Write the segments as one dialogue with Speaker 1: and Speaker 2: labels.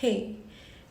Speaker 1: ഹേ,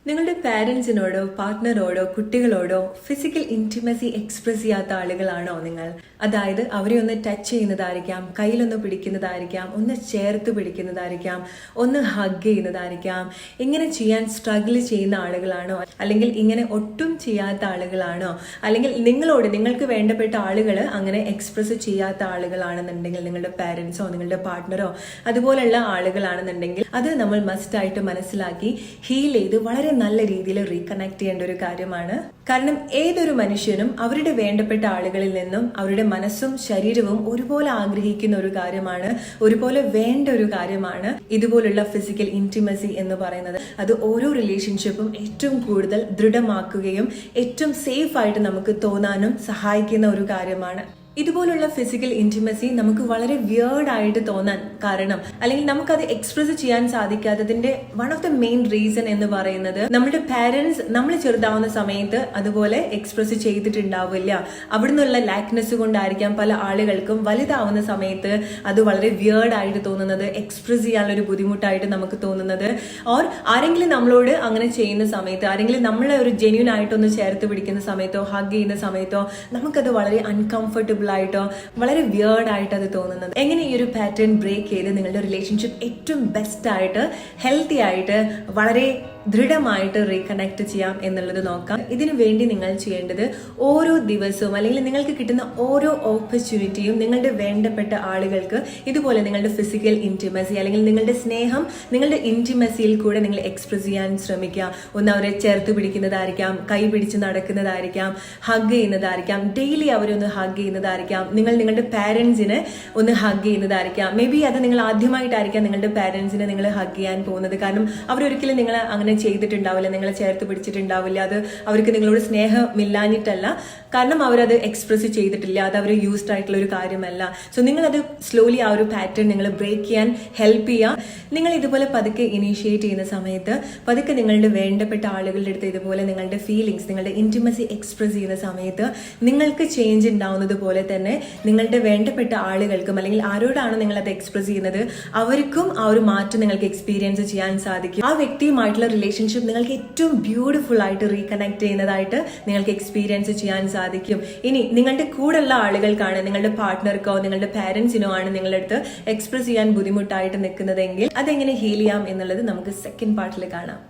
Speaker 1: നിങ്ങളുടെ പാരൻസിനോടോ പാർട്ട്ണറോടോ കുട്ടികളോടോ physical intimacy express ചെയ്യാത്ത ആളുകളാണോ നിങ്ങൾ? അതായത് അവരെ ഒന്ന് ടച്ച് ചെയ്യുന്നതായിരിക്കാം, കയ്യിലൊന്ന് പിടിക്കുന്നതായിരിക്കാം, ഒന്ന് ചേർത്ത് പിടിക്കുന്നതായിരിക്കാം, ഒന്ന് ഹഗ് ചെയ്യുന്നതായിരിക്കാം. ഇങ്ങനെ ചെയ്യാൻ സ്ട്രഗിൾ ചെയ്യുന്ന ആളുകളാണോ? അല്ലെങ്കിൽ ഇങ്ങനെ ഒട്ടും ചെയ്യാത്ത ആളുകളാണോ? അല്ലെങ്കിൽ നിങ്ങൾക്ക് വേണ്ടപ്പെട്ട ആളുകൾ അങ്ങനെ എക്സ്പ്രസ് ചെയ്യാത്ത ആളുകളാണെന്നുണ്ടെങ്കിൽ, നിങ്ങളുടെ പാരൻസോ നിങ്ങളുടെ പാർട്ട്ണറോ അതുപോലുള്ള ആളുകളാണെന്നുണ്ടെങ്കിൽ അത് നമ്മൾ മസ്റ്റായിട്ട് മനസ്സിലാക്കി ഹീൽ ചെയ്ത് വളരെ നല്ല രീതിയിൽ റീകണക്ട് ചെയ്യേണ്ട ഒരു കാര്യമാണ്. കാരണം ഏതൊരു മനുഷ്യനും അവരുടെ വേണ്ടപ്പെട്ട ആളുകളിൽ നിന്നും അവരുടെ മനസ്സും ശരീരവും ഒരുപോലെ ആഗ്രഹിക്കുന്ന ഒരു കാര്യമാണ്, ഒരുപോലെ വേണ്ട ഒരു കാര്യമാണ് ഇതുപോലുള്ള ഫിസിക്കൽ ഇന്റിമസി എന്ന് പറയുന്നത്. അത് ഓരോ റിലേഷൻഷിപ്പും ഏറ്റവും കൂടുതൽ ദൃഢമാക്കുകയും ഏറ്റവും സേഫ് ആയിട്ട് നമുക്ക് തോന്നാനും സഹായിക്കുന്ന ഒരു കാര്യമാണ്. ഇതുപോലുള്ള ഫിസിക്കൽ ഇന്റിമസി നമുക്ക് വളരെ വിയേർഡ് ആയിട്ട് തോന്നാൻ കാരണം, അല്ലെങ്കിൽ നമുക്കത് എക്സ്പ്രസ് ചെയ്യാൻ സാധിക്കാത്തതിന്റെ one of the main reason എന്ന് പറയുന്നത്, നമ്മുടെ പാരന്റ്സ് നമ്മൾ ചെറുതാവുന്ന സമയത്ത് അതുപോലെ എക്സ്പ്രസ് ചെയ്തിട്ടുണ്ടാവില്ല. അവിടെ നിന്നുള്ള ലാക്നെസ് കൊണ്ടായിരിക്കാം പല ആളുകൾക്കും വലുതാവുന്ന സമയത്ത് അത് വളരെ വിയേർഡ് ആയിട്ട് തോന്നുന്നത്, എക്സ്പ്രസ് ചെയ്യാനുള്ള ഒരു ബുദ്ധിമുട്ടായിട്ട് നമുക്ക് തോന്നുന്നത്. ഓർ ആരെങ്കിലും നമ്മളോട് അങ്ങനെ ചെയ്യുന്ന സമയത്ത്, ആരെങ്കിലും നമ്മളെ ഒരു ജെന്യൂൻ ആയിട്ടൊന്ന് ചേർത്ത് പിടിക്കുന്ന സമയത്തോ ഹഗ് ചെയ്യുന്ന സമയത്തോ നമുക്കത് വളരെ അൺകംഫർട്ടബിൾ ആയിട്ടോ വളരെ വിയേർഡ് ആയിട്ട് അത് തോന്നുന്നത്. എങ്ങനെ ഈ ഒരു പാറ്റേൺ ബ്രേക്ക് ചെയ്ത് നിങ്ങളുടെ റിലേഷൻഷിപ്പ് ഏറ്റവും ബെസ്റ്റ് ആയിട്ട് ഹെൽത്തി ആയിട്ട് വളരെ ദൃഢമായിട്ട് റീകണക്ട് ചെയ്യാം എന്നുള്ളത് നോക്കാം. ഇതിനു വേണ്ടി നിങ്ങൾ ചെയ്യേണ്ടത്, ഓരോ ദിവസവും അല്ലെങ്കിൽ നിങ്ങൾക്ക് കിട്ടുന്ന ഓരോ ഓപ്പർച്യൂണിറ്റിയും നിങ്ങളുടെ വേണ്ടപ്പെട്ട ആളുകൾക്ക് ഇതുപോലെ നിങ്ങളുടെ ഫിസിക്കൽ ഇന്റിമസി അല്ലെങ്കിൽ നിങ്ങളുടെ സ്നേഹം നിങ്ങളുടെ ഇന്റിമസിയിൽ കൂടെ നിങ്ങൾ എക്സ്പ്രസ് ചെയ്യാൻ ശ്രമിക്കുക. ഒന്ന് അവരെ ചേർത്ത് പിടിക്കുന്നതായിരിക്കാം, കൈ പിടിച്ച് നടക്കുന്നതായിരിക്കാം, ഹഗ് ചെയ്യുന്നതായിരിക്കാം, ഡെയിലി അവരൊന്ന് ഹഗ് ചെയ്യുന്നതായിരിക്കാം, നിങ്ങളുടെ പാരന്റ്സിനെ ഒന്ന് ഹഗ് ചെയ്യുന്നതായിരിക്കാം. മേ ബി അത് നിങ്ങൾ ആദ്യമായിട്ടായിരിക്കാം നിങ്ങളുടെ പാരന്റ്സിനെ നിങ്ങൾ ഹഗ് ചെയ്യാൻ പോകുന്നത്. കാരണം അവരൊരിക്കലും നിങ്ങൾ അങ്ങനെ ചെയ്തിട്ടുണ്ടാവില്ല, നിങ്ങളെ ചേർത്ത് പിടിച്ചിട്ടുണ്ടാവില്ല. അത് അവർക്ക് നിങ്ങളോട് സ്നേഹമില്ലാഞ്ഞിട്ടല്ല, കാരണം അവരത് എക്സ്പ്രസ് ചെയ്തിട്ടില്ല, അത് അവർ യൂസ്ഡ് ആയിട്ടുള്ള ഒരു കാര്യമല്ല. സോ നിങ്ങളത് സ്ലോലി ആ ഒരു പാറ്റേൺ നിങ്ങൾ ബ്രേക്ക് ചെയ്യാൻ ഹെൽപ്പ് ചെയ്യുക. നിങ്ങൾ ഇതുപോലെ പതുക്കെ ഇനീഷ്യേറ്റ് ചെയ്യുന്ന സമയത്ത് പതുക്കെ നിങ്ങളുടെ വേണ്ടപ്പെട്ട ആളുകളുടെ അടുത്ത് ഇതുപോലെ നിങ്ങളുടെ ഫീലിങ്സ്, നിങ്ങളുടെ ഇന്റിമസി എക്സ്പ്രസ് ചെയ്യുന്ന സമയത്ത് നിങ്ങൾക്ക് ചേഞ്ച് ഉണ്ടാവുന്നത് പോലെ തന്നെ നിങ്ങളുടെ വേണ്ടപ്പെട്ട ആളുകൾക്കും, അല്ലെങ്കിൽ ആരോടാണ് നിങ്ങൾ അത് എക്സ്പ്രസ് ചെയ്യുന്നത് അവർക്കും ആ ഒരു മാറ്റം നിങ്ങൾക്ക് എക്സ്പീരിയൻസ് ചെയ്യാൻ സാധിക്കും. ആ വ്യക്തിയുമായിട്ടുള്ള റിലേഷൻഷിപ്പ് നിങ്ങൾക്ക് ഏറ്റവും ബ്യൂട്ടിഫുൾ ആയിട്ട് റീകണക്ട് ചെയ്യുന്നതായിട്ട് നിങ്ങൾക്ക് എക്സ്പീരിയൻസ് ചെയ്യാൻ സാധിക്കും. ഇനി നിങ്ങളുടെ കൂടെയുള്ള ആളുകൾക്കാണ്, നിങ്ങളുടെ പാർട്ട്ണർക്കോ നിങ്ങളുടെ പാരന്റ്സിനോ ആണ് നിങ്ങളുടെ അടുത്ത് എക്സ്പ്രസ് ചെയ്യാൻ ബുദ്ധിമുട്ടായിട്ട് നിൽക്കുന്നതെങ്കിൽ അതെങ്ങനെ ഹീൽ ചെയ്യാം എന്നുള്ളത് നമുക്ക് സെക്കൻഡ് പാർട്ടിൽ കാണാം.